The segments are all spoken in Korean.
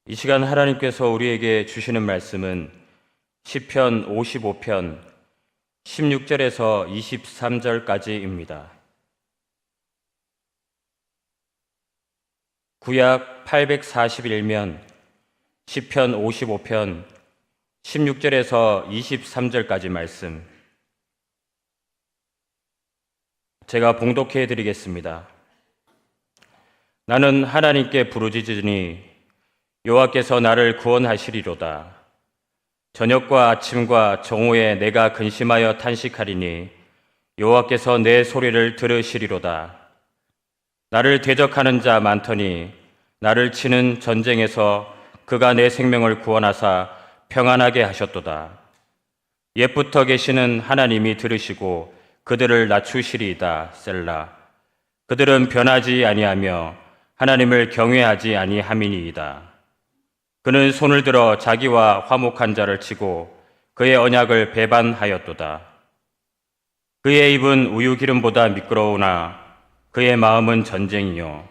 이 시간 하나님께서 우리에게 주시는 말씀은 시편 55편 16절에서 23절까지입니다. 구약 841면 시편 55편 16절에서 23절까지 말씀 제가 봉독해 드리겠습니다. 나는 하나님께 부르짖으니 여호와께서 나를 구원하시리로다. 저녁과 아침과 정오에 내가 근심하여 탄식하리니 여호와께서 내 소리를 들으시리로다. 나를 대적하는 자 많더니 나를 치는 전쟁에서 그가 내 생명을 구원하사 평안하게 하셨도다. 옛부터 계시는 하나님이 들으시고 그들을 낮추시리이다. 셀라. 그들은 변하지 아니하며 하나님을 경외하지 아니함이니이다. 그는 손을 들어 자기와 화목한 자를 치고 그의 언약을 배반하였도다. 그의 입은 우유 기름보다 미끄러우나 그의 마음은 전쟁이요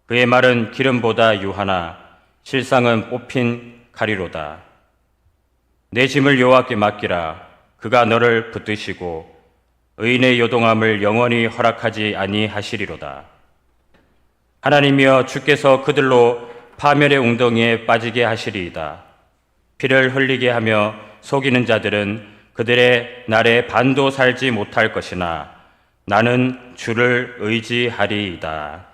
그의 말은 기름보다 유하나 실상은 뽑힌 칼이로다. 내 짐을 여호와께 맡기라. 그가 너를 붙드시고 의인의 요동함을 영원히 허락하지 아니하시리로다. 하나님이여 주께서 그들로 파멸의 웅덩이에 빠지게 하시리이다. 피를 흘리게 하며 속이는 자들은 그들의 날에 반도 살지 못할 것이나 나는 주를 의지하리이다.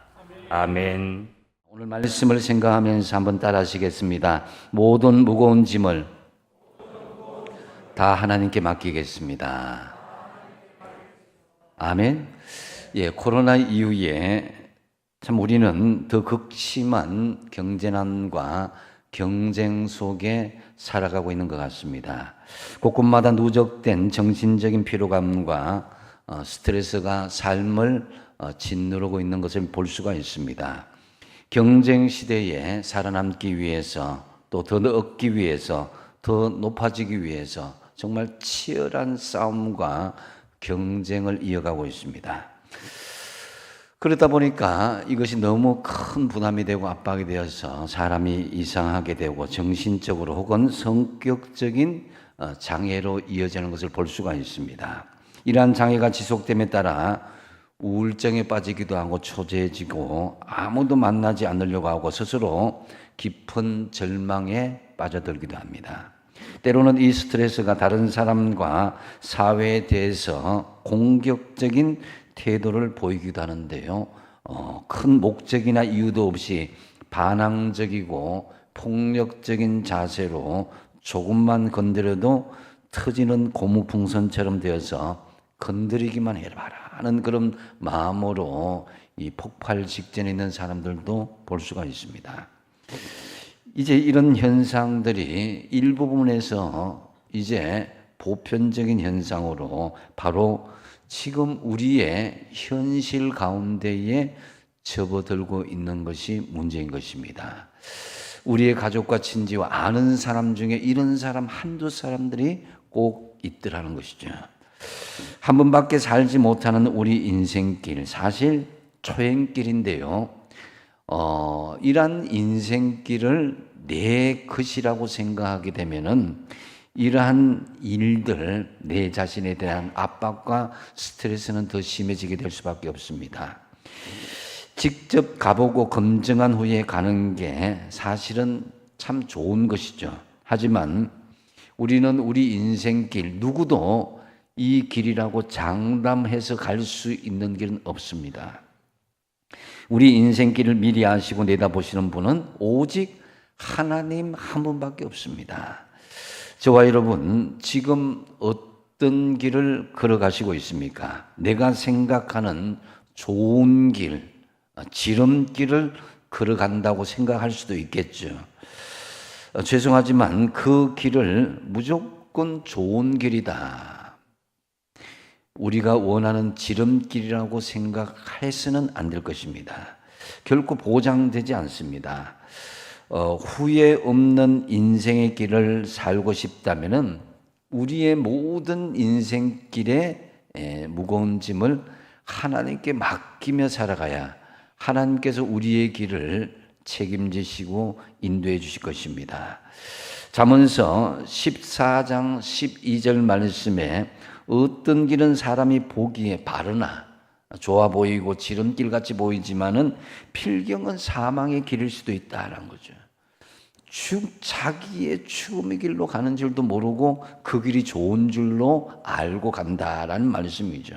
아멘. 오늘 말씀을 생각하면서 한번 따라 하시겠습니다. 모든 무거운 짐을 다 하나님께 맡기겠습니다. 아멘. 코로나 이후에 참 우리는 더 극심한 경제난과 경쟁 속에 살아가고 있는 것 같습니다. 곳곳마다 누적된 정신적인 피로감과 스트레스가 삶을 짓누르고 있는 것을 볼 수가 있습니다. 경쟁 시대에 살아남기 위해서 또 더 얻기 위해서 더 높아지기 위해서 정말 치열한 싸움과 경쟁을 이어가고 있습니다. 그러다 보니까 이것이 너무 큰 부담이 되고 압박이 되어서 사람이 이상하게 되고 정신적으로 혹은 성격적인 장애로 이어지는 것을 볼 수가 있습니다. 이러한 장애가 지속됨에 따라 우울증에 빠지기도 하고 초조해지고 아무도 만나지 않으려고 하고 스스로 깊은 절망에 빠져들기도 합니다. 때로는 이 스트레스가 다른 사람과 사회에 대해서 공격적인 태도를 보이기도 하는데요. 큰 목적이나 이유도 없이 반항적이고 폭력적인 자세로 조금만 건드려도 터지는 고무풍선처럼 되어서 건드리기만 해봐라 하는 그런 마음으로 이 폭발 직전에 있는 사람들도 볼 수가 있습니다. 이제 이런 현상들이 일부분에서 이제 보편적인 현상으로 바로 지금 우리의 현실 가운데에 접어들고 있는 것이 문제인 것입니다. 우리의 가족과 친지와 아는 사람 중에 이런 사람 한두 사람들이 꼭 있더라는 것이죠. 한 번밖에 살지 못하는 우리 인생길, 사실 초행길인데요. 이러한 인생길을 내 것이라고 생각하게 되면은 이러한 일들, 내 자신에 대한 압박과 스트레스는 더 심해지게 될 수밖에 없습니다. 직접 가보고 검증한 후에 가는 게 사실은 참 좋은 것이죠. 하지만 우리는 우리 인생길, 누구도 이 길이라고 장담해서 갈 수 있는 길은 없습니다. 우리 인생길을 미리 아시고 내다보시는 분은 오직 하나님 한 분밖에 없습니다. 저와 여러분, 지금 어떤 길을 걸어가시고 있습니까? 내가 생각하는 좋은 길, 지름길을 걸어간다고 생각할 수도 있겠죠. 죄송하지만 그 길을 무조건 좋은 길이다, 우리가 원하는 지름길이라고 생각해서는 안 될 것입니다. 결코 보장되지 않습니다. 후회 없는 인생의 길을 살고 싶다면은 우리의 모든 인생길에 무거운 짐을 하나님께 맡기며 살아가야 하나님께서 우리의 길을 책임지시고 인도해 주실 것입니다. 잠언서 14장 12절 말씀에 어떤 길은 사람이 보기에 바르나 좋아 보이고 지름길 같이 보이지만은 필경은 사망의 길일 수도 있다라는 거죠. 자기의 죽음의 길로 가는 줄도 모르고 그 길이 좋은 줄로 알고 간다라는 말씀이죠.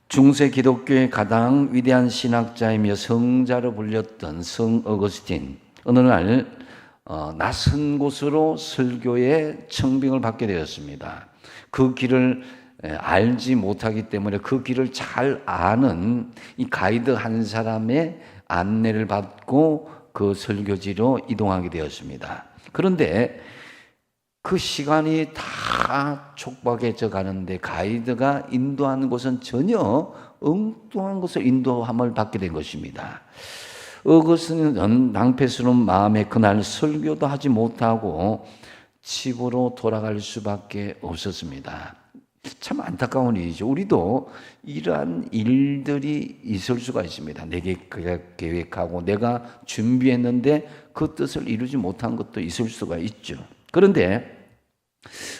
중세 기독교의 가장 위대한 신학자이며 성자로 불렸던 성 어거스틴, 어느 날 낯선 곳으로 설교의 청빙을 받게 되었습니다. 그 길을 알지 못하기 때문에 그 길을 잘 아는 이 가이드 한 사람의 안내를 받고 그 설교지로 이동하게 되었습니다. 그런데 그 시간이 다 촉박해져 가는데 가이드가 인도하는 곳은 전혀 엉뚱한 곳을 인도함을 받게 된 것입니다. 어거스틴은 낭패스러운 마음에 그날 설교도 하지 못하고 집으로 돌아갈 수밖에 없었습니다. 참 안타까운 일이죠. 우리도 이러한 일들이 있을 수가 있습니다. 내게 계획하고 내가 준비했는데 그 뜻을 이루지 못한 것도 있을 수가 있죠. 그런데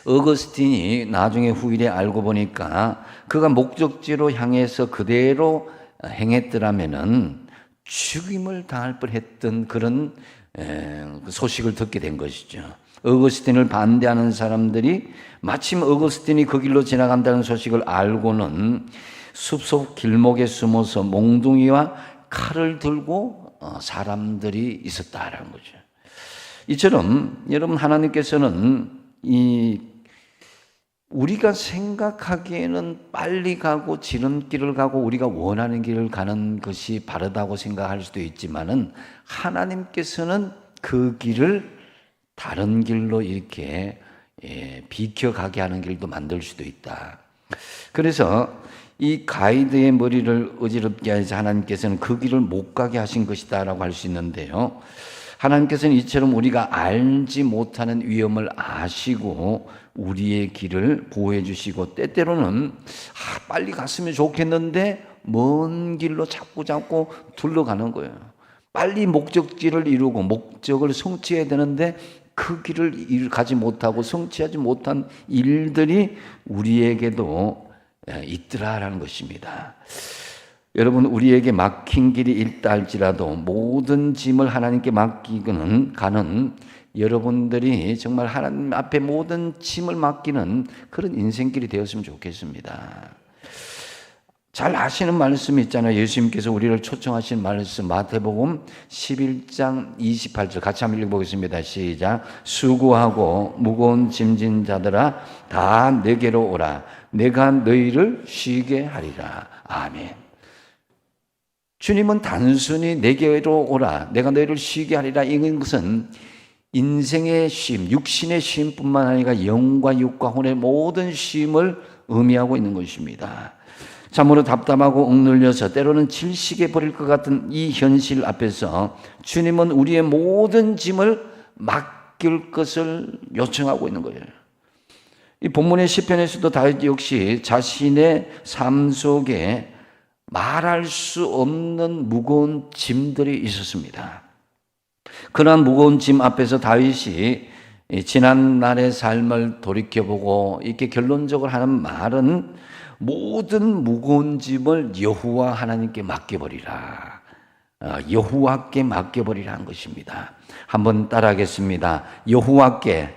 어거스틴이 나중에 후일에 알고 보니까 그가 목적지로 향해서 그대로 행했더라면은 죽임을 당할 뻔했던 그런 소식을 듣게 된 것이죠. 어거스틴을 반대하는 사람들이 마침 어거스틴이 그 길로 지나간다는 소식을 알고는 숲속 길목에 숨어서 몽둥이와 칼을 들고 사람들이 있었다라는 거죠. 이처럼 여러분, 하나님께서는 우리가 생각하기에는 빨리 가고 지름길을 가고 우리가 원하는 길을 가는 것이 바르다고 생각할 수도 있지만은 하나님께서는 그 길을 다른 길로 이렇게 비켜가게 하는 길도 만들 수도 있다. 그래서 이 가이드의 머리를 어지럽게 해서 하나님께서는 그 길을 못 가게 하신 것이다라고 할 수 있는데요. 하나님께서는 이처럼 우리가 알지 못하는 위험을 아시고 우리의 길을 보호해 주시고 때때로는 빨리 갔으면 좋겠는데 먼 길로 자꾸 둘러가는 거예요. 빨리 목적지를 이루고 목적을 성취해야 되는데 그 길을 가지 못하고 성취하지 못한 일들이 우리에게도 있더라라는 것입니다. 여러분, 우리에게 막힌 길이 있다 할지라도 모든 짐을 하나님께 맡기는 가는 여러분들이 정말 하나님 앞에 모든 짐을 맡기는 그런 인생길이 되었으면 좋겠습니다. 잘 아시는 말씀이 있잖아요. 예수님께서 우리를 초청하신 말씀, 마태복음 11장 28절 같이 한번 읽어보겠습니다. 시작. 수고하고 무거운 짐진 자들아 다 내게로 오라. 내가 너희를 쉬게 하리라. 아멘. 주님은 단순히 내게로 오라, 내가 너희를 쉬게 하리라, 이것은 인생의 쉼, 육신의 쉼뿐만 아니라 영과 육과 혼의 모든 쉼을 의미하고 있는 것입니다. 참으로 답답하고 억눌려서 때로는 질식해 버릴 것 같은 이 현실 앞에서 주님은 우리의 모든 짐을 맡길 것을 요청하고 있는 거예요. 이 본문의 시편에서도 다윗 역시 자신의 삶 속에 말할 수 없는 무거운 짐들이 있었습니다. 그러한 무거운 짐 앞에서 다윗이 지난 날의 삶을 돌이켜보고 이렇게 결론적으로 하는 말은 모든 무거운 짐을 여호와 하나님께 맡겨버리라. 여호와께 맡겨버리라는 것입니다. 한번 따라하겠습니다. 여호와께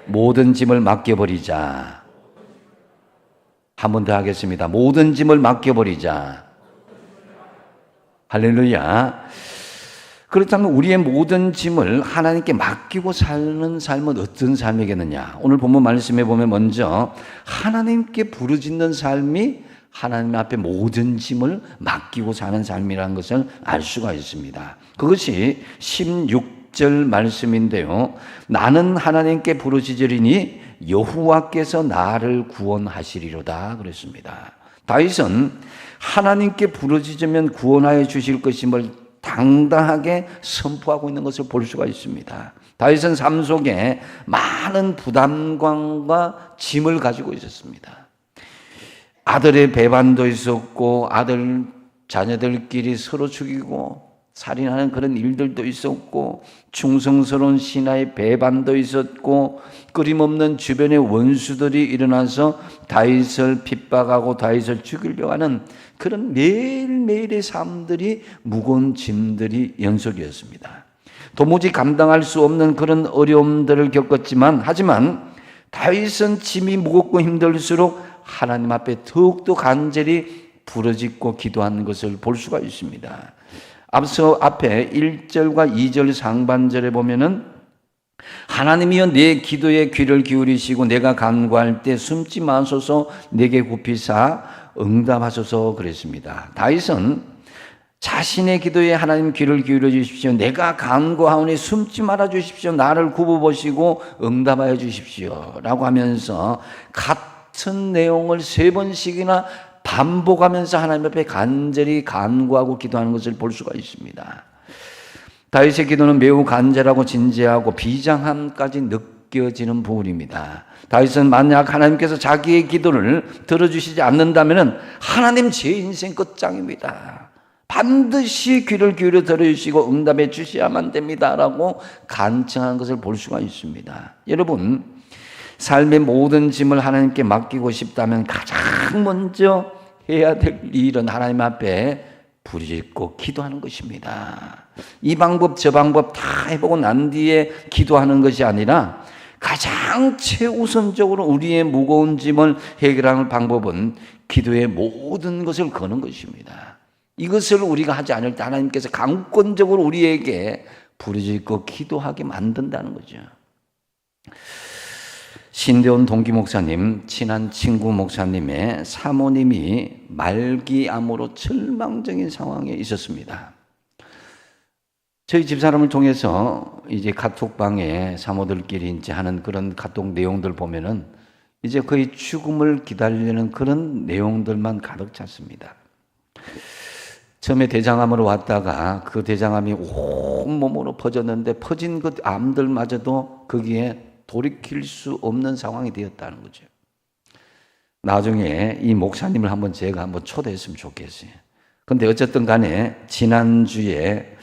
모든 짐을 맡겨버리자. 한 번 더 하겠습니다. 모든 짐을 맡겨버리자. 할렐루야. 그렇다면 우리의 모든 짐을 하나님께 맡기고 사는 삶은 어떤 삶이겠느냐? 오늘 본문 말씀에 보면 먼저 하나님께 부르짖는 삶이 하나님 앞에 모든 짐을 맡기고 사는 삶이라는 것을 알 수가 있습니다. 그것이 16절 말씀인데요. 나는 하나님께 부르짖으리니 여호와께서 나를 구원하시리로다 그랬습니다. 다윗은 하나님께 부르짖으면 구원하여 주실 것임을 당당하게 선포하고 있는 것을 볼 수가 있습니다. 다윗은 삶 속에 많은 부담감과 짐을 가지고 있었습니다. 아들의 배반도 있었고 아들 자녀들끼리 서로 죽이고 살인하는 그런 일들도 있었고, 충성스러운 신하의 배반도 있었고, 끊임없는 주변의 원수들이 일어나서 다윗을 핍박하고 다윗을 죽이려고 하는 그런 매일매일의 삶들이, 무거운 짐들이 연속이었습니다. 도무지 감당할 수 없는 그런 어려움들을 겪었지만, 하지만 다윗은 짐이 무겁고 힘들수록 하나님 앞에 더욱더 간절히 부르짖고 기도하는 것을 볼 수가 있습니다. 앞서 앞에 1절과 2절 상반절에 보면은 하나님이여 내 기도에 귀를 기울이시고 내가 간구할 때 숨지 마소서 내게 굽히사 응답하소서 그랬습니다. 다윗은 자신의 기도에 하나님 귀를 기울여 주십시오. 내가 간구하오니 숨지 말아 주십시오. 나를 굽어보시고 응답하여 주십시오. 라고 하면서 같은 내용을 3번씩이나 반복하면서 하나님 앞에 간절히 간구하고 기도하는 것을 볼 수가 있습니다. 다윗의 기도는 매우 간절하고 진지하고 비장함까지 느껴지는 부분입니다. 다윗은 만약 하나님께서 자기의 기도를 들어주시지 않는다면 하나님 제 인생 끝장입니다. 반드시 귀를 기울여 들어주시고 응답해 주셔야만 됩니다. 라고 간청하는 것을 볼 수가 있습니다. 여러분, 삶의 모든 짐을 하나님께 맡기고 싶다면 가장 먼저 해야 될 일은 하나님 앞에 부르짖고 기도하는 것입니다. 이 방법 저 방법 다 해보고 난 뒤에 기도하는 것이 아니라 가장 최우선적으로 우리의 무거운 짐을 해결하는 방법은 기도의 모든 것을 거는 것입니다. 이것을 우리가 하지 않을 때 하나님께서 강권적으로 우리에게 부르짖고 기도하게 만든다는 거죠. 신대원 동기 목사님, 친한 친구 목사님의 사모님이 말기암으로 절망적인 상황에 있었습니다. 저희 집사람을 통해서 이제 카톡방에 사모들끼리 이제 하는 그런 카톡 내용들 보면은 이제 거의 죽음을 기다리는 그런 내용들만 가득 찼습니다. 처음에 대장암으로 왔다가 그 대장암이 온몸으로 퍼졌는데 퍼진 그 암들마저도 거기에 돌이킬 수 없는 상황이 되었다는 거죠. 나중에 이 목사님을 제가 한번 초대했으면 좋겠어요. 근데 어쨌든 간에 지난주에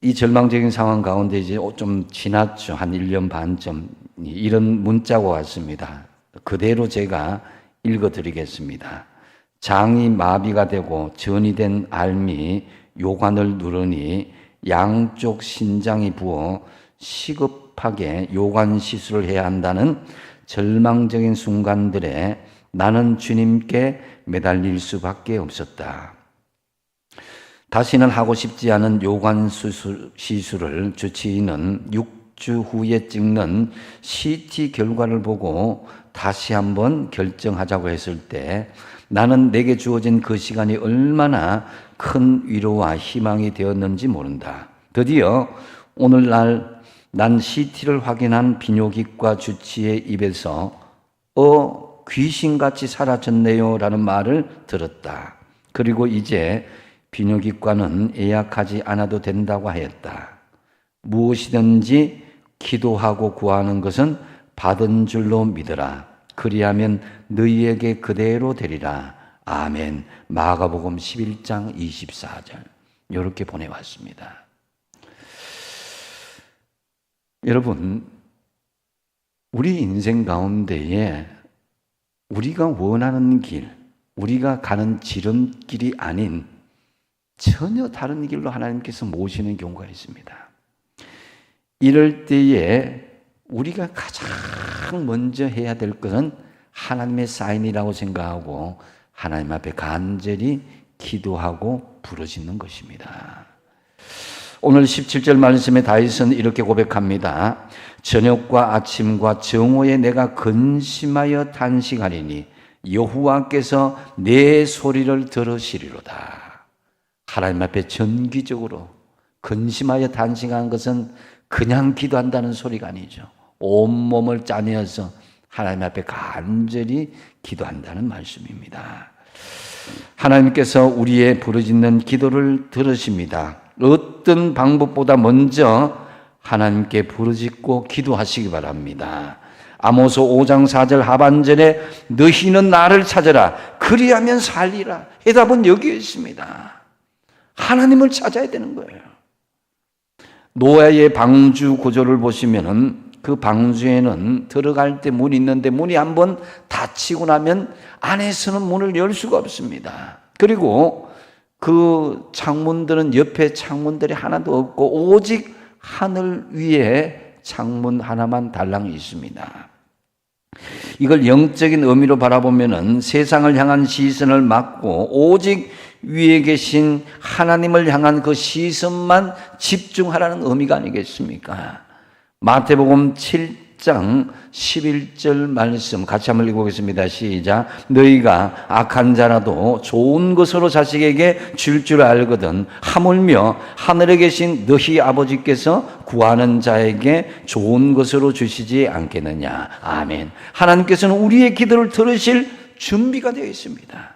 이 절망적인 상황 가운데 이제 좀 지났죠. 한 1년 반쯤 이런 문자가 왔습니다. 그대로 제가 읽어드리겠습니다. 장이 마비가 되고 전이 된 알미 요관을 누르니 양쪽 신장이 부어 시급하게 요관 시술을 해야 한다는 절망적인 순간들에 나는 주님께 매달릴 수밖에 없었다. 다시는 하고 싶지 않은 요관 시술을 주치의는 6주 후에 찍는 CT 결과를 보고 다시 한번 결정하자고 했을 때 나는 내게 주어진 그 시간이 얼마나 큰 위로와 희망이 되었는지 모른다. 드디어 오늘날 난 CT를 확인한 비뇨기과 주치의 입에서 귀신같이 사라졌네요 라는 말을 들었다. 그리고 이제 비뇨기과는 예약하지 않아도 된다고 하였다. 무엇이든지 기도하고 구하는 것은 받은 줄로 믿어라. 그리하면 너희에게 그대로 되리라. 아멘. 마가복음 11장 24절 이렇게 보내왔습니다. 여러분, 우리 인생 가운데에 우리가 원하는 길, 우리가 가는 지름길이 아닌 전혀 다른 길로 하나님께서 모시는 경우가 있습니다. 이럴 때에 우리가 가장 먼저 해야 될 것은 하나님의 사인이라고 생각하고 하나님 앞에 간절히 기도하고 부르짖는 것입니다. 오늘 17절 말씀에 다윗은 이렇게 고백합니다. 저녁과 아침과 정오에 내가 근심하여 탄식하리니 여호와께서 내 소리를 들으시리로다. 하나님 앞에 정기적으로 근심하여 탄식한 것은 그냥 기도한다는 소리가 아니죠. 온몸을 짜내어서 하나님 앞에 간절히 기도한다는 말씀입니다. 하나님께서 우리의 부르짖는 기도를 들으십니다. 어떤 방법보다 먼저 하나님께 부르짖고 기도하시기 바랍니다. 아모스 5장 4절 하반절에 너희는 나를 찾으라 그리하면 살리라. 해답은 여기에 있습니다. 하나님을 찾아야 되는 거예요. 노아의 방주 구조를 보시면은 그 방주에는 들어갈 때 문이 있는데 문이 한번 닫히고 나면 안에서는 문을 열 수가 없습니다. 그리고 그 창문들은 옆에 창문들이 하나도 없고 오직 하늘 위에 창문 하나만 달랑이 있습니다. 이걸 영적인 의미로 바라보면은 세상을 향한 시선을 막고 오직 위에 계신 하나님을 향한 그 시선만 집중하라는 의미가 아니겠습니까? 마태복음 7장 11절 말씀 같이 한번 읽어보겠습니다. 시작. 너희가 악한 자라도 좋은 것으로 자식에게 줄 줄 알거든 하물며 하늘에 계신 너희 아버지께서 구하는 자에게 좋은 것으로 주시지 않겠느냐. 아멘. 하나님께서는 우리의 기도를 들으실 준비가 되어 있습니다.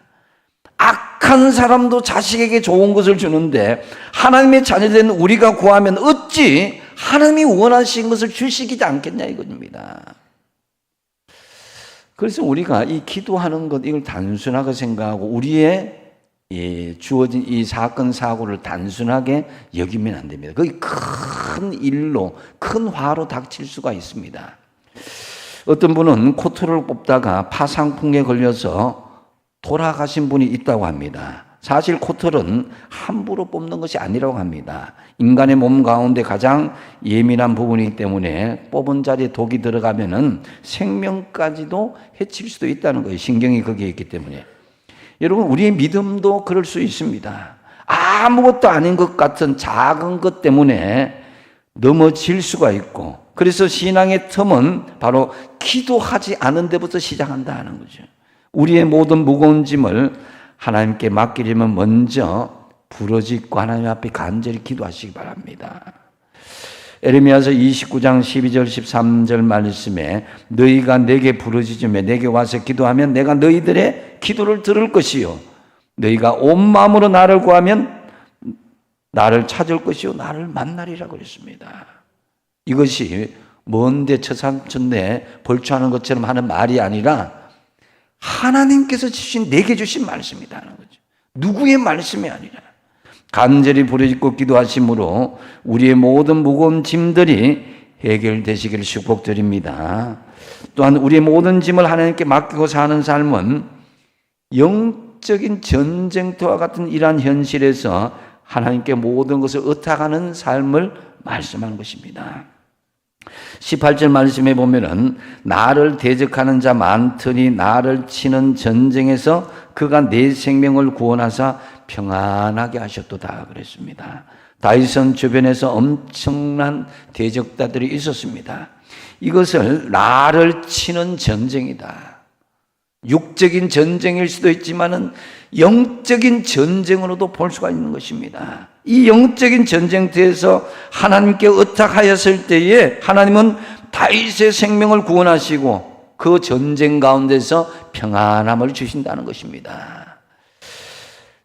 악한 사람도 자식에게 좋은 것을 주는데 하나님의 자녀된 우리가 구하면 어찌 하나님이 원하신 것을 주시지 않겠냐 이겁니다. 그래서 우리가 이 기도하는 것 이걸 단순하게 생각하고 우리의 주어진 이 사건 사고를 단순하게 여기면 안 됩니다. 거기 큰 일로 큰 화로 닥칠 수가 있습니다. 어떤 분은 코트를 뽑다가 파상풍에 걸려서 돌아가신 분이 있다고 합니다. 사실 코털은 함부로 뽑는 것이 아니라고 합니다. 인간의 몸 가운데 가장 예민한 부분이기 때문에 뽑은 자리에 독이 들어가면은 생명까지도 해칠 수도 있다는 거예요. 신경이 거기에 있기 때문에. 여러분, 우리의 믿음도 그럴 수 있습니다. 아무것도 아닌 것 같은 작은 것 때문에 넘어질 수가 있고, 그래서 신앙의 틈은 바로 기도하지 않은 데부터 시작한다 하는 거죠. 우리의 모든 무거운 짐을 하나님께 맡기려면 먼저 부르짖고 하나님 앞에 간절히 기도하시기 바랍니다. 에레미야서 29장 12절 13절 말씀에 너희가 내게 부르짖으며 내게 와서 기도하면 내가 너희들의 기도를 들을 것이요 너희가 온 마음으로 나를 구하면 나를 찾을 것이요 나를 만나리라고 그랬습니다. 이것이 먼데 처삼천내 벌초하는 것처럼 하는 말이 아니라 하나님께서 주신 내게 주신 말씀이다 하는 거죠. 누구의 말씀이 아니라 간절히 부르짖고 기도하심으로 우리의 모든 무거운 짐들이 해결되시기를 축복드립니다. 또한 우리의 모든 짐을 하나님께 맡기고 사는 삶은 영적인 전쟁터와 같은 이러한 현실에서 하나님께 모든 것을 의탁하는 삶을 말씀하는 것입니다. 18절 말씀에 보면은 나를 대적하는 자 많더니 나를 치는 전쟁에서 그가 내 생명을 구원하사 평안하게 하셨도다 그랬습니다. 다윗은 주변에서 엄청난 대적자들이 있었습니다. 이것을 나를 치는 전쟁이다. 육적인 전쟁일 수도 있지만은 영적인 전쟁으로도 볼 수가 있는 것입니다. 이 영적인 전쟁터에서 하나님께 의탁하였을 때에 하나님은 다윗의 생명을 구원하시고 그 전쟁 가운데서 평안함을 주신다는 것입니다.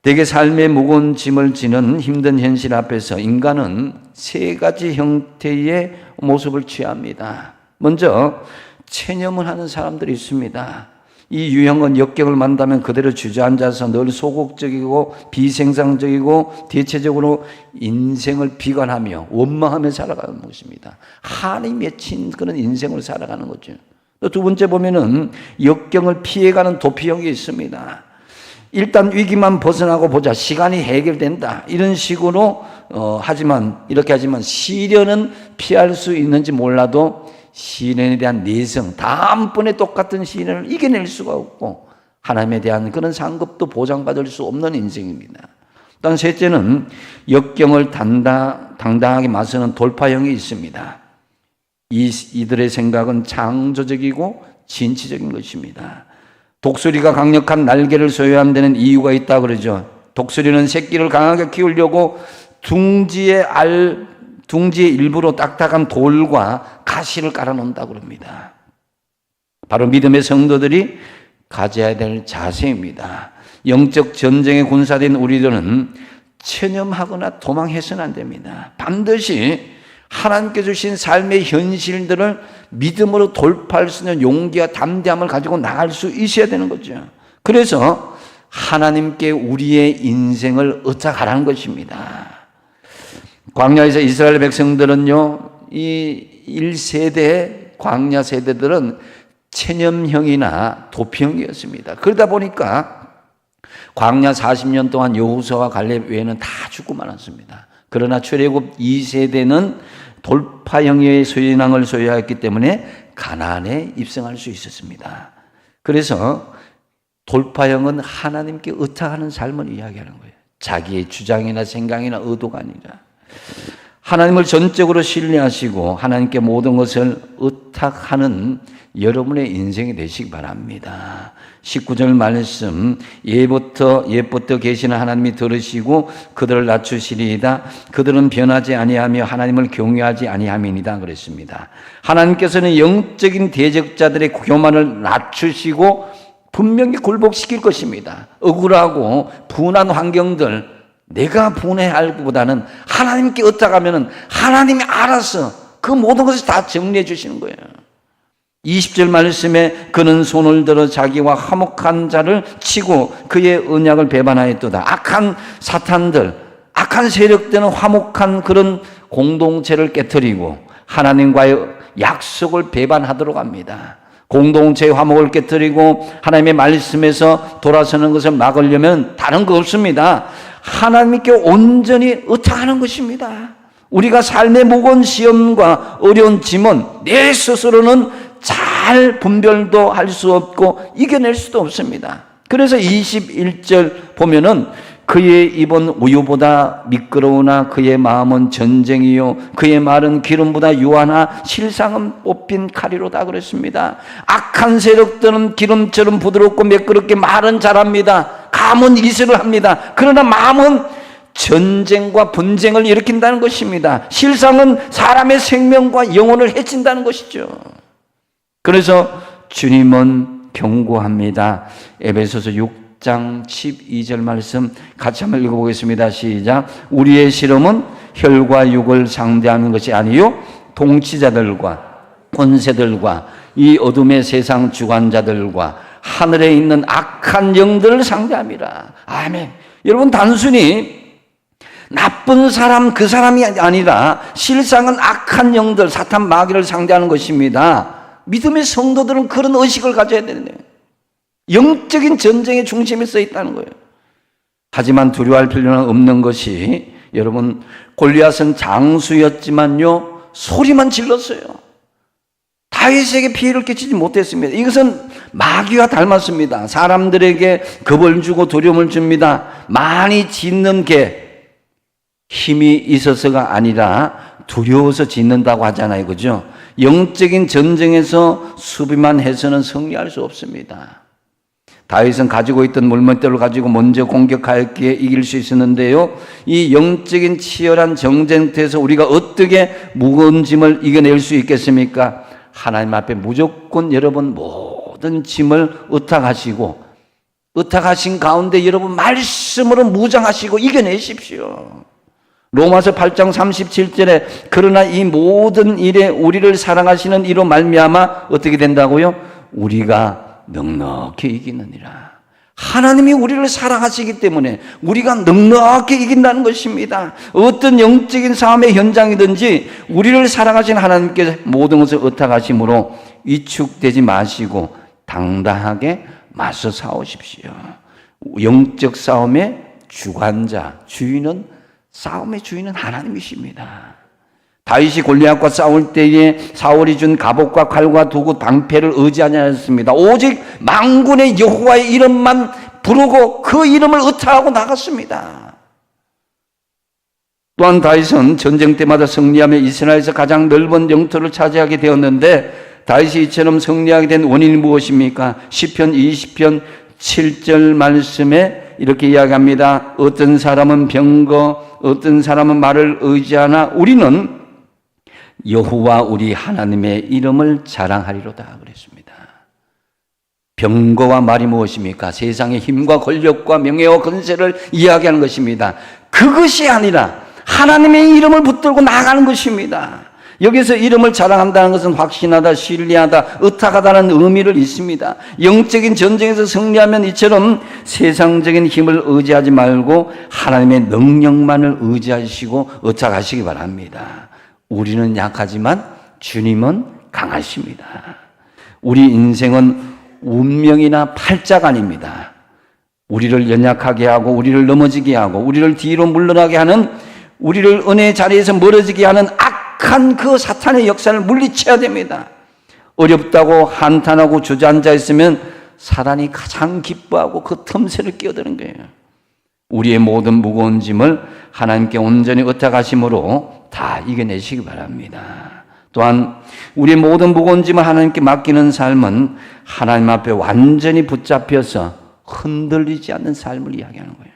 대개 삶의 무거운 짐을 지는 힘든 현실 앞에서 인간은 세 가지 형태의 모습을 취합니다. 먼저 체념을 하는 사람들이 있습니다. 이 유형은 역경을 만나면 그대로 주저앉아서 늘 소극적이고 비생산적이고 대체적으로 인생을 비관하며 원망하며 살아가는 것입니다. 한이 맺힌 그런 인생을 살아가는 거죠. 또 두 번째 보면은 역경을 피해가는 도피형이 있습니다. 일단 위기만 벗어나고 보자. 시간이 해결된다. 이런 식으로 이렇게 하지만 시련은 피할 수 있는지 몰라도 시련에 대한 내성, 다음번에 똑같은 시련을 이겨낼 수가 없고 하나님에 대한 그런 상급도 보장받을 수 없는 인생입니다. 또 셋째는 역경을 당당하게 맞서는 돌파형이 있습니다. 이들의 생각은 창조적이고 진취적인 것입니다. 독수리가 강력한 날개를 소유하는 데는 이유가 있다고 그러죠. 독수리는 새끼를 강하게 키우려고 둥지의 일부로 딱딱한 돌과 가시를 깔아놓는다고 합니다. 바로 믿음의 성도들이 가져야 될 자세입니다. 영적 전쟁에 군사된 우리들은 체념하거나 도망해서는 안 됩니다. 반드시 하나님께 주신 삶의 현실들을 믿음으로 돌파할 수 있는 용기와 담대함을 가지고 나갈 수 있어야 되는 거죠. 그래서 하나님께 우리의 인생을 의탁하라는 것입니다. 광야에서 이스라엘 백성들은요, 이 1세대 광야 세대들은 체념형이나 도피형이었습니다. 그러다 보니까 광야 40년 동안 여호수아와 갈렙 외에는 다 죽고 말았습니다. 그러나 출애굽 2세대는 돌파형의 소유낭을 소유했기 때문에 가나안에 입성할 수 있었습니다. 그래서 돌파형은 하나님께 의탁하는 삶을 이야기하는 거예요. 자기의 주장이나 생각이나 의도가 아니라 하나님을 전적으로 신뢰하시고 하나님께 모든 것을 의탁하는 여러분의 인생이 되시기 바랍니다. 19절 말씀, 예부터 계시는 하나님이 들으시고 그들을 낮추시리이다. 그들은 변하지 아니하며 하나님을 경외하지 아니함이니이다 그랬습니다. 하나님께서는 영적인 대적자들의 교만을 낮추시고 분명히 굴복시킬 것입니다. 억울하고 분한 환경들, 내가 분해할 것보다는 하나님께 의탁하면 하나님이 알아서 그 모든 것을 다 정리해 주시는 거예요. 20절 말씀에 그는 손을 들어 자기와 화목한 자를 치고 그의 언약을 배반하였도다. 악한 사탄들, 악한 세력들은 화목한 그런 공동체를 깨뜨리고 하나님과의 약속을 배반하도록 합니다. 공동체의 화목을 깨뜨리고 하나님의 말씀에서 돌아서는 것을 막으려면 다른 거 없습니다. 하나님께 온전히 의탁하는 것입니다. 우리가 삶의 무거운 시험과 어려운 짐은 내 스스로는 잘 분별도 할 수 없고 이겨낼 수도 없습니다. 그래서 21절 보면은 그의 입은 우유보다 미끄러우나 그의 마음은 전쟁이요 그의 말은 기름보다 유하나 실상은 뽑힌 칼이로다 그랬습니다. 악한 세력들은 기름처럼 부드럽고 매끄럽게 말은 잘합니다. 감은 이슬을 합니다. 그러나 마음은 전쟁과 분쟁을 일으킨다는 것입니다. 실상은 사람의 생명과 영혼을 해친다는 것이죠. 그래서 주님은 경고합니다. 에베소서 6장 12절 말씀 같이 한번 읽어보겠습니다. 시작. 우리의 실험은 혈과 육을 상대하는 것이 아니요 통치자들과 권세들과 이 어둠의 세상 주관자들과 하늘에 있는 악한 영들을 상대함이라. 아멘. 여러분, 단순히 나쁜 사람 그 사람이 아니라 실상은 악한 영들, 사탄 마귀를 상대하는 것입니다. 믿음의 성도들은 그런 의식을 가져야 되는데요. 영적인 전쟁의 중심에 서 있다는 거예요. 하지만 두려워할 필요는 없는 것이, 여러분, 골리앗은 장수였지만요 소리만 질렀어요. 다윗에게 피해를 끼치지 못했습니다. 이것은 마귀와 닮았습니다. 사람들에게 겁을 주고 두려움을 줍니다. 많이 짖는 개, 힘이 있어서가 아니라 두려워서 짖는다고 하잖아요. 그죠? 영적인 전쟁에서 수비만 해서는 승리할 수 없습니다. 다윗은 가지고 있던 물맷돌을 가지고 먼저 공격하였기에 이길 수 있었는데요. 이 영적인 치열한 전쟁터에서 우리가 어떻게 무거운 짐을 이겨낼 수 있겠습니까? 하나님 앞에 무조건 여러분 모든 짐을 의탁하시고, 의탁하신 가운데 여러분 말씀으로 무장하시고 이겨내십시오. 로마서 8장 37절에 그러나 이 모든 일에 우리를 사랑하시는 이로 말미암아 어떻게 된다고요? 우리가 넉넉히 이기느니라. 하나님이 우리를 사랑하시기 때문에 우리가 넉넉히 이긴다는 것입니다. 어떤 영적인 싸움의 현장이든지 우리를 사랑하시는 하나님께 모든 것을 의탁하심으로 위축되지 마시고 당당하게 맞서 싸우십시오. 영적 싸움의 주관자, 싸움의 주인은 하나님이십니다. 다윗이 골리앗과 싸울 때에 사울이 준 갑옷과 칼과 도구 방패를 의지하지 않았습니다. 오직 만군의 여호와의 이름만 부르고 그 이름을 의탁하고 나갔습니다. 또한 다윗은 전쟁 때마다 승리하며 이스라엘에서 가장 넓은 영토를 차지하게 되었는데, 다윗이 이처럼 승리하게 된 원인이 무엇입니까? 시편 20편 7절 말씀에 이렇게 이야기합니다. 어떤 사람은 병거, 어떤 사람은 말을 의지하나 우리는 여호와 우리 하나님의 이름을 자랑하리로다 그랬습니다. 병거와 말이 무엇입니까? 세상의 힘과 권력과 명예와 권세를 이야기하는 것입니다. 그것이 아니라 하나님의 이름을 붙들고 나가는 것입니다. 여기서 이름을 자랑한다는 것은 확신하다, 신뢰하다, 의탁하다는 의미를 있습니다. 영적인 전쟁에서 승리하면 이처럼 세상적인 힘을 의지하지 말고 하나님의 능력만을 의지하시고 의탁하시기 바랍니다. 우리는 약하지만 주님은 강하십니다. 우리 인생은 운명이나 팔자가 아닙니다. 우리를 연약하게 하고 우리를 넘어지게 하고 우리를 뒤로 물러나게 하는, 우리를 은혜의 자리에서 멀어지게 하는 악한 그 사탄의 역사를 물리쳐야 됩니다. 어렵다고 한탄하고 주저앉아 있으면 사단이 가장 기뻐하고 그 틈새를 끼어드는 거예요. 우리의 모든 무거운 짐을 하나님께 온전히 의탁하심으로 다 이겨내시기 바랍니다. 또한 우리의 모든 무거운 짐을 하나님께 맡기는 삶은 하나님 앞에 완전히 붙잡혀서 흔들리지 않는 삶을 이야기하는 거예요.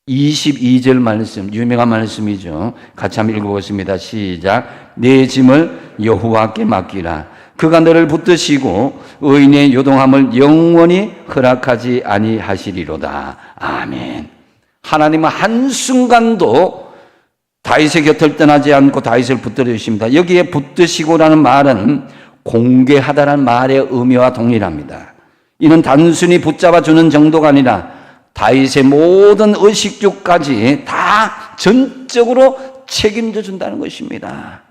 22절 말씀, 유명한 말씀이죠. 같이 한번 읽어보겠습니다. 시작. 내 짐을 여호와께 맡기라. 그가 너를 붙드시고 의인의 요동함을 영원히 허락하지 아니하시리로다. 아멘. 하나님은 한순간도 다윗의 곁을 떠나지 않고 다윗을 붙들어 주십니다. 여기에 붙드시고라는 말은 공개하다라는 말의 의미와 동일합니다. 이는 단순히 붙잡아 주는 정도가 아니라 다윗의 모든 의식주까지 다 전적으로 책임져 준다는 것입니다.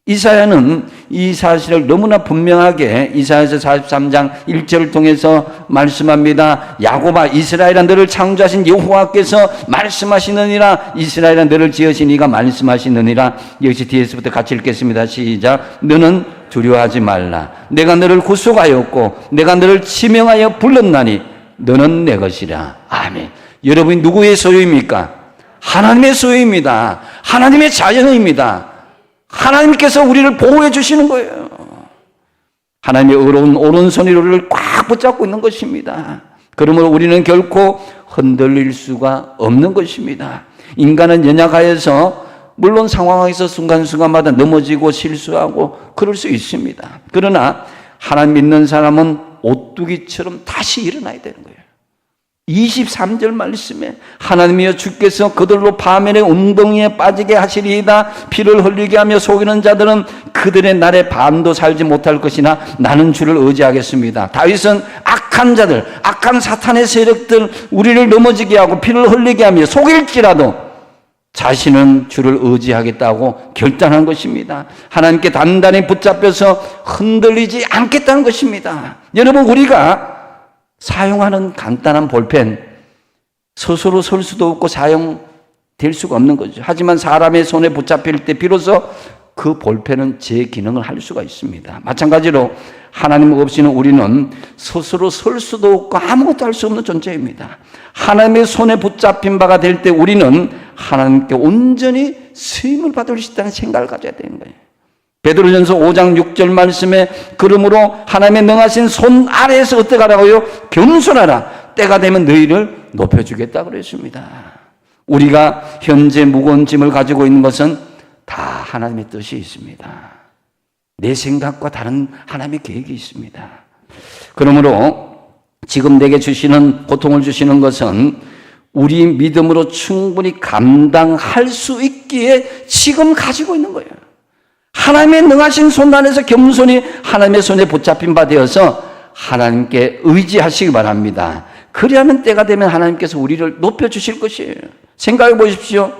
이사야는 이 사실을 너무나 분명하게 이사야서 43장 1절을 통해서 말씀합니다. 야곱아, 이스라엘아, 너를 창조하신 여호와께서 말씀하시느니라. 이스라엘아, 너를 지으신 이가 말씀하시느니라. 역시 뒤에서부터 같이 읽겠습니다. 시작. 너는 두려워하지 말라. 내가 너를 구속하였고 내가 너를 지명하여 불렀나니 너는 내 것이라. 아멘. 여러분이 누구의 소유입니까? 하나님의 소유입니다. 하나님의 자연입니다. 하나님께서 우리를 보호해 주시는 거예요. 하나님의 의로운 오른손이 우리를 꽉 붙잡고 있는 것입니다. 그러므로 우리는 결코 흔들릴 수가 없는 것입니다. 인간은 연약하여서 물론 상황에서 순간순간마다 넘어지고 실수하고 그럴 수 있습니다. 그러나 하나님 믿는 사람은 오뚜기처럼 다시 일어나야 되는 거예요. 23절 말씀에 하나님이여 주께서 그들로 파멸의 웅덩이에 빠지게 하시리이다. 피를 흘리게 하며 속이는 자들은 그들의 날에 반도 살지 못할 것이나 나는 주를 의지하겠습니다. 다윗은 악한 자들, 악한 사탄의 세력들 우리를 넘어지게 하고 피를 흘리게 하며 속일지라도 자신은 주를 의지하겠다고 결단한 것입니다. 하나님께 단단히 붙잡혀서 흔들리지 않겠다는 것입니다. 여러분, 우리가 사용하는 간단한 볼펜, 스스로 설 수도 없고 사용될 수가 없는 거죠. 하지만 사람의 손에 붙잡힐 때 비로소 그 볼펜은 제 기능을 할 수가 있습니다. 마찬가지로 하나님 없이는 우리는 스스로 설 수도 없고 아무것도 할 수 없는 존재입니다. 하나님의 손에 붙잡힌 바가 될 때 우리는 하나님께 온전히 쓰임을 받을 수 있다는 생각을 가져야 되는 거예요. 베드로전서 5장 6절 말씀에 그러므로 하나님의 능하신 손 아래에서 어떻게 하라고요? 겸손하라. 때가 되면 너희를 높여주겠다 그랬습니다. 우리가 현재 무거운 짐을 가지고 있는 것은 다 하나님의 뜻이 있습니다. 내 생각과 다른 하나님의 계획이 있습니다. 그러므로 지금 내게 주시는 고통을 주시는 것은 우리 믿음으로 충분히 감당할 수 있기에 지금 가지고 있는 거예요. 하나님의 능하신 손 안에서 겸손히 하나님의 손에 붙잡힌 바 되어서 하나님께 의지하시기 바랍니다. 그리하면 때가 되면 하나님께서 우리를 높여주실 것이에요. 생각해 보십시오.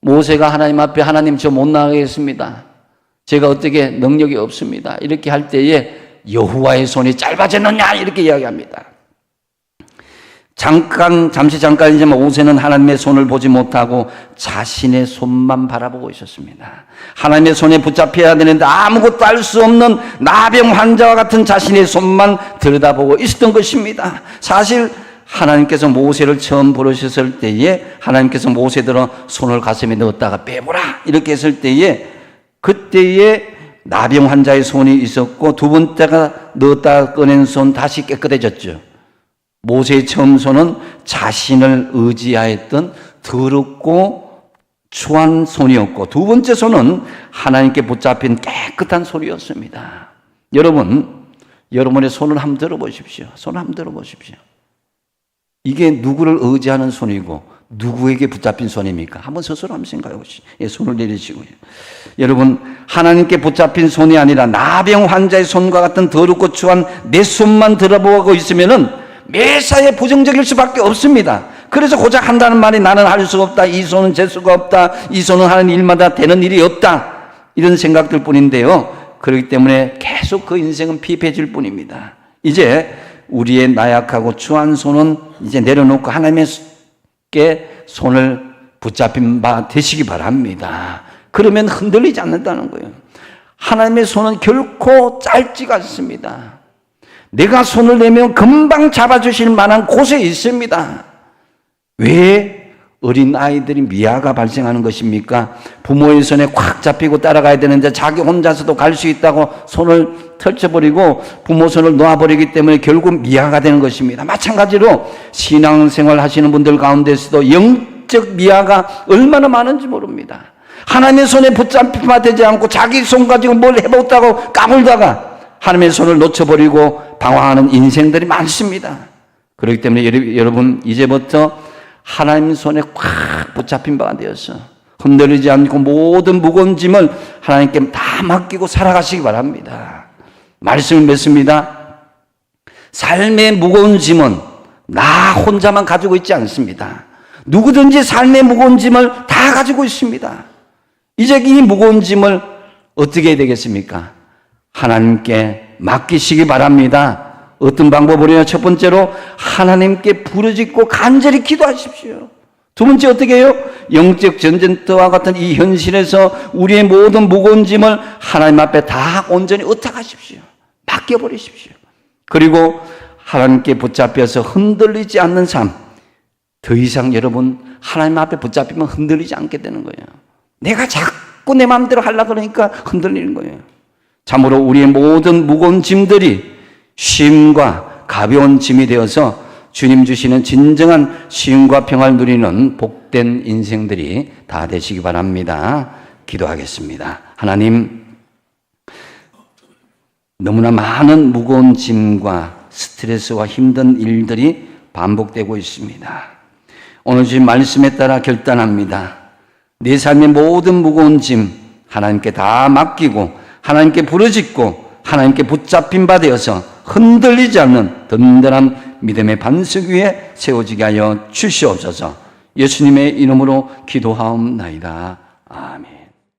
모세가 하나님 앞에 하나님 저 못 나가겠습니다. 제가 어떻게 능력이 없습니다. 이렇게 할 때에 여호와의 손이 짧아졌느냐 이렇게 이야기합니다. 잠시 잠깐이지만 모세는 하나님의 손을 보지 못하고 자신의 손만 바라보고 있었습니다. 하나님의 손에 붙잡혀야 되는데 아무것도 할 수 없는 나병 환자와 같은 자신의 손만 들여다보고 있었던 것입니다. 사실 하나님께서 모세를 처음 부르셨을 때에 하나님께서 모세들은 손을 가슴에 넣었다가 빼보라 이렇게 했을 때에 그때에 나병 환자의 손이 있었고 두 번째가 넣었다가 꺼낸 손 다시 깨끗해졌죠. 모세의 처음 손은 자신을 의지하였던 더럽고 추한 손이었고 두 번째 손은 하나님께 붙잡힌 깨끗한 손이었습니다. 여러분, 여러분의 손을 한번 들어보십시오. 손을 한번 들어보십시오. 이게 누구를 의지하는 손이고 누구에게 붙잡힌 손입니까? 한번 스스로 한번 생각해 보시죠. 예, 손을 내리시고요. 여러분, 하나님께 붙잡힌 손이 아니라 나병 환자의 손과 같은 더럽고 추한 내 손만 들어보고 있으면은 매사에 부정적일 수밖에 없습니다. 그래서 고작 한다는 말이 나는 할 수가 없다. 이 손은 재수가 없다. 이 손은 하는 일마다 되는 일이 없다. 이런 생각들 뿐인데요. 그렇기 때문에 계속 그 인생은 피폐해질 뿐입니다. 이제 우리의 나약하고 추한 손은 이제 내려놓고 하나님께 손을 붙잡힌 바 되시기 바랍니다. 그러면 흔들리지 않는다는 거예요. 하나님의 손은 결코 짧지가 않습니다. 내가 손을 내면 금방 잡아주실 만한 곳에 있습니다. 왜 어린 아이들이 미아가 발생하는 것입니까? 부모의 손에 꽉 잡히고 따라가야 되는데 자기 혼자서도 갈 수 있다고 손을 펼쳐버리고 부모 손을 놓아버리기 때문에 결국 미아가 되는 것입니다. 마찬가지로 신앙생활 하시는 분들 가운데서도 영적 미아가 얼마나 많은지 모릅니다. 하나님의 손에 붙잡히면 되지 않고 자기 손 가지고 뭘 해보겠다고 까불다가 하나님의 손을 놓쳐버리고 방황하는 인생들이 많습니다. 그렇기 때문에 여러분 이제부터 하나님 손에 꽉 붙잡힌 바가 되어서 흔들리지 않고 모든 무거운 짐을 하나님께 다 맡기고 살아가시기 바랍니다. 말씀을 맺습니다. 삶의 무거운 짐은 나 혼자만 가지고 있지 않습니다. 누구든지 삶의 무거운 짐을 다 가지고 있습니다. 이제 이 무거운 짐을 어떻게 해야 되겠습니까? 하나님께 맡기시기 바랍니다. 어떤 방법으로요? 첫 번째로 하나님께 부르짖고 간절히 기도하십시오. 두 번째 어떻게 해요? 영적 전쟁터와 같은 이 현실에서 우리의 모든 무거운 짐을 하나님 앞에 다 온전히 의탁하십시오. 맡겨버리십시오. 그리고 하나님께 붙잡혀서 흔들리지 않는 삶. 더 이상 여러분 하나님 앞에 붙잡히면 흔들리지 않게 되는 거예요. 내가 자꾸 내 마음대로 하려고 그러니까 흔들리는 거예요. 참으로 우리의 모든 무거운 짐들이 쉼과 가벼운 짐이 되어서 주님 주시는 진정한 쉼과 평화를 누리는 복된 인생들이 다 되시기 바랍니다. 기도하겠습니다. 하나님, 너무나 많은 무거운 짐과 스트레스와 힘든 일들이 반복되고 있습니다. 오늘 주신 말씀에 따라 결단합니다. 내 삶의 모든 무거운 짐 하나님께 다 맡기고 하나님께 부르짖고 하나님께 붙잡힌 바 되어서 흔들리지 않는 든든한 믿음의 반석 위에 세워지게 하여 주시옵소서. 예수님의 이름으로 기도하옵나이다. 아멘.